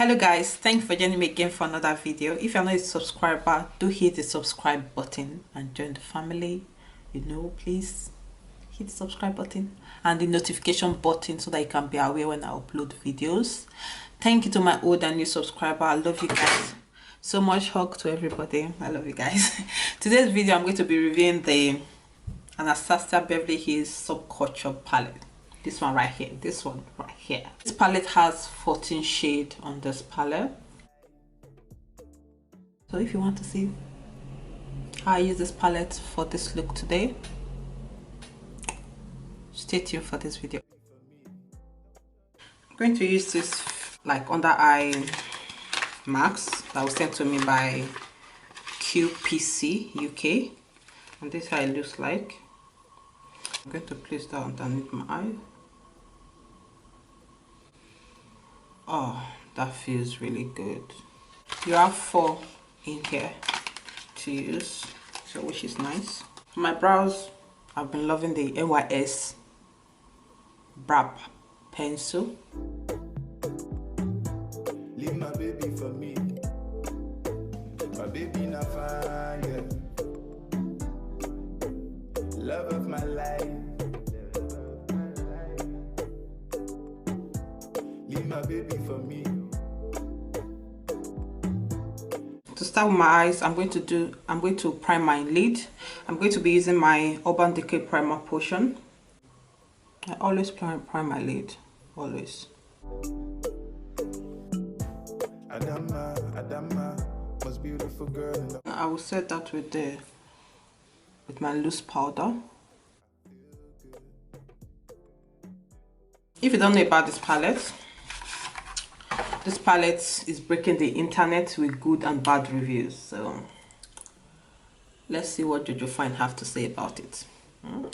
Hello guys, thanks for joining me again for another video. If you're not a subscriber, do hit the subscribe button and join the family. Please hit the subscribe button and the notification button so that you can be aware when I upload videos. Thank you to my old and new subscriber. I love you guys so much. Hug to everybody. I love you guys. Today's video I'm going to be reviewing the Anastasia Beverly Hills Subculture Palette. This one right here, this one right here. This palette has 14 shades on this palette. So if you want to see how I use this palette for this look today, stay tuned for this video. I'm going to use this like under eye mask that was sent to me by QPCUK, and this is how it looks like. I'm going to place that underneath my eye. Oh, that feels really good. You have 4 in here to use, so which is nice. For my brows, I've been loving the NYS Brow Pencil. Leave my baby for me. My baby not fine, yeah. Love of my life. Leave my baby for me. To start with my eyes, I'm going to prime my lid. I'm going to be using my Urban Decay primer potion. I always prime my lid, always. Adama, most beautiful girl. I will set that with my loose powder. If you don't know about this palette is breaking the internet with good and bad reviews. So let's see what Jojo Fine have to say about it,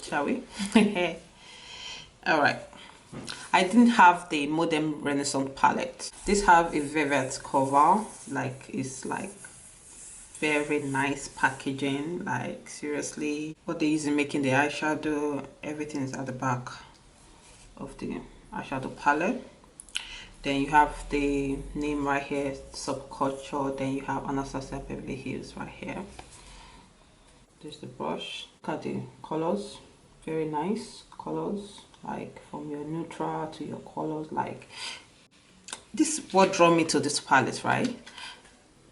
shall we? All right, I didn't have the Modern Renaissance palette. This have a velvet cover, like it's like very nice packaging, like seriously. What they use in making the eyeshadow, everything is at the back of the eyeshadow palette. Then you have the name right here, Subculture. Then you have Anastasia Beverly Hills right here. There's the brush. Look at the colors, very nice colors, like from your neutral to your colors. Like this is what drew me to this palette, right?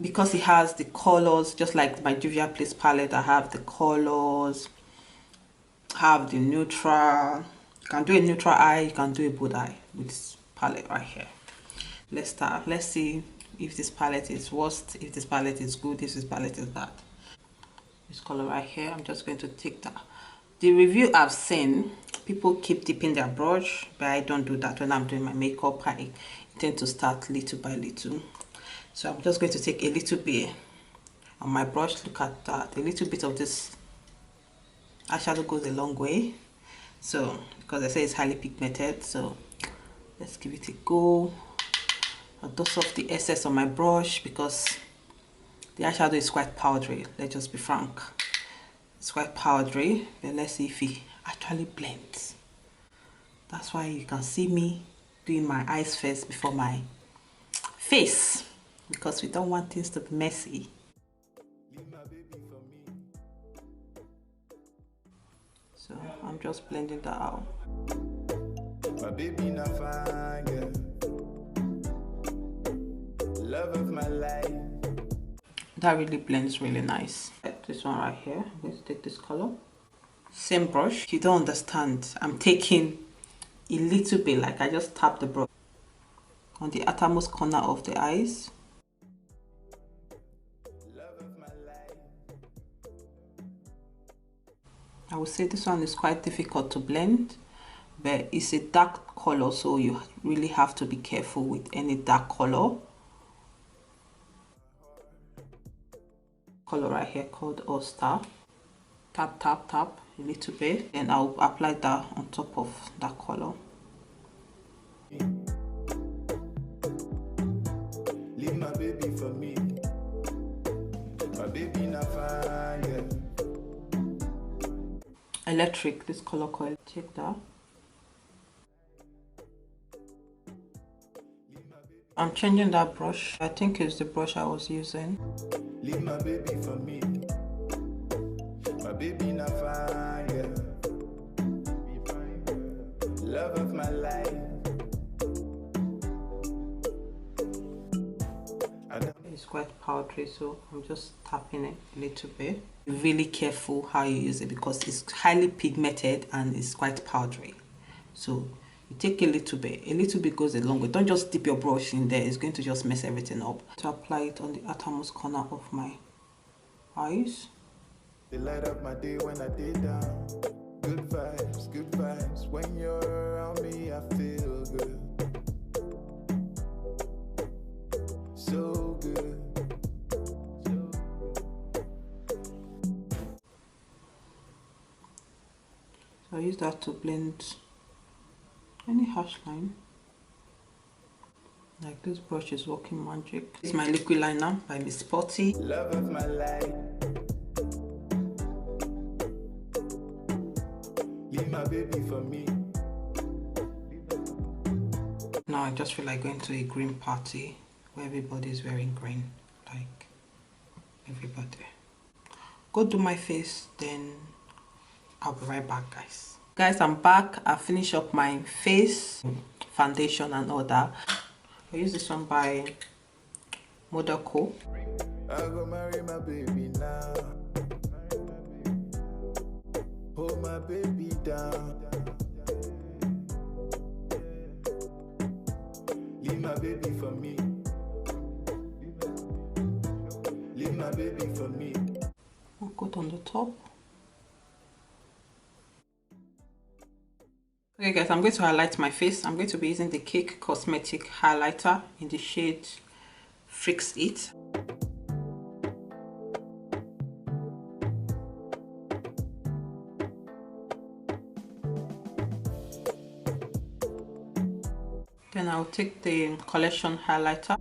Because it has the colors, just like my Juvia's Place palette. I have the colors, have the neutral. You can do a neutral eye, you can do a bold eye with this palette right here. Let's start. Let's see if this palette is worst, if this palette is good, if this palette is bad. This color right here, I'm just going to take that. The review I've seen, people keep dipping their brush, but I don't do that when I'm doing my makeup. I tend to start little by little. So I'm just going to take a little bit on my brush. Look at that. A little bit of this eyeshadow goes a long way. So because I say it's highly pigmented, so let's give it a go. I'll dust off the excess on my brush because the eyeshadow is quite powdery. Let's just be frank, it's quite powdery, but let's see if it actually blends. That's why you can see me doing my eyes first before my face, because we don't want things to be messy. So I'm just blending that out. My baby not fine, yeah. Love of my life. That really blends really nice. This one right here, I'm going to take this color. Same brush. If you don't understand, I'm taking a little bit, like I just tap the brush on the outermost corner of the eyes. I would say this one is quite difficult to blend, but it's a dark color, so you really have to be careful with any dark color. Color right here called All Star. Tap, tap, tap a little bit, and I'll apply that on top of that color. Leave my baby for me. My baby not fine, yeah. Electric, this color called, check that. I'm changing that brush. I think it's the brush I was using. Leave my baby for me. My baby not fine, yeah. Love of my life. It's quite powdery, so I'm just tapping it a little bit. Be really careful how you use it because it's highly pigmented and it's quite powdery. So you take a little bit goes a long way. Don't just dip your brush in there, it's going to just mess everything up. To apply it on the outermost corner of my eyes. They light up my day when I did down. Good vibes. When you're around me, I feel good. So good. So I use that to blend any harsh line. Like this brush is working magic. This is my liquid liner by Miss Spotty. Love of my life. Leave my baby for me. Now I just feel like going to a green party where everybody is wearing green. Like everybody. Go do my face, then I'll be right back, guys. Guys, I'm back. I finished up my face, foundation and all that. I use this one by Model Co. I'll go marry my baby now. Hold my baby down. Leave my baby for me. Leave my baby for me. I'll put on the top. Okay guys, I'm going to highlight my face. I'm going to be using the Chic Cosmetic highlighter in the shade Fix It. Then I'll take the Collagen highlighter.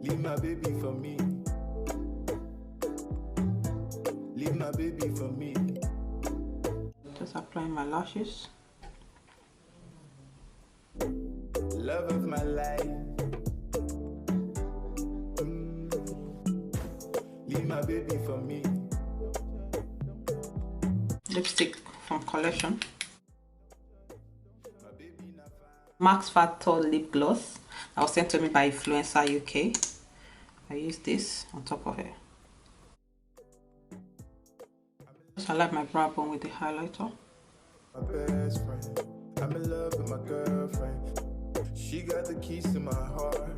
Leave my baby for me. Leave my baby for me. Just applying my lashes. Love of my life. Leave my baby for me. Lipstick from Collagen. Max Factor lip gloss. That was sent to me by Influencer UK. I use this on top of it. I like my brow bone with the highlighter. My best friend, I'm in love with my girlfriend. She got the keys to my heart,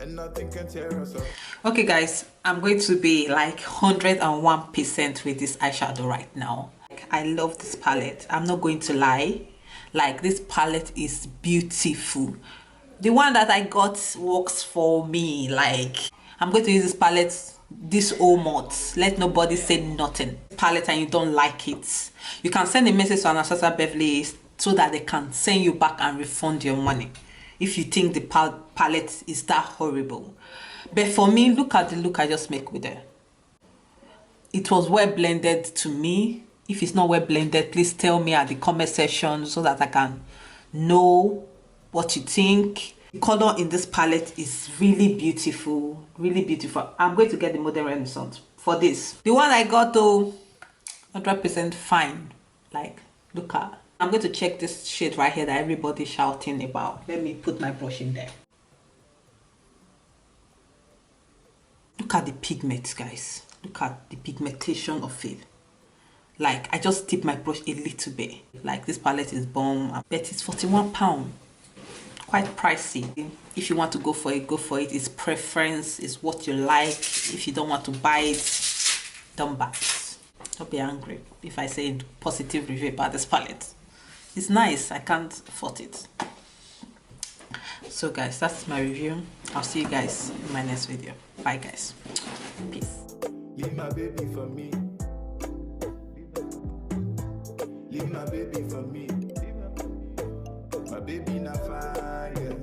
and nothing can tear us apart. Okay guys, I'm going to be like 101% with this eyeshadow right now. I love this palette. I'm not going to lie. Like, this palette is beautiful. The one that I got works for me. Like, I'm going to use this palette this whole month. Let nobody say nothing. Palette and you don't like it, you can send a message to Anastasia Beverly so that they can send you back and refund your money if you think the palette is that horrible. But for me, look at the look I just make with it. It was well blended to me. If it's not well blended, please tell me at the comment section so that I can know what you think. The color in this palette is really beautiful, really beautiful. I'm going to get the Modern Renaissance for this. The one I got though, 100% fine. Like, look at. I'm going to check this shade right here that everybody's shouting about. Let me put my brush in there. Look at the pigments, guys. Look at the pigmentation of it. Like, I just dip my brush a little bit. Like, this palette is bomb. I bet it's £41. Quite pricey. If you want to go for it, go for it. It's preference, it's what you like. If you don't want to buy it, don't buy it. Don't be angry if I say positive review about this palette. It's nice, I can't fault it. So guys, that's my review. I'll see you guys in my next video. Bye guys. Peace. Leave my baby for me. Leave my baby for me. My baby not fine, yeah.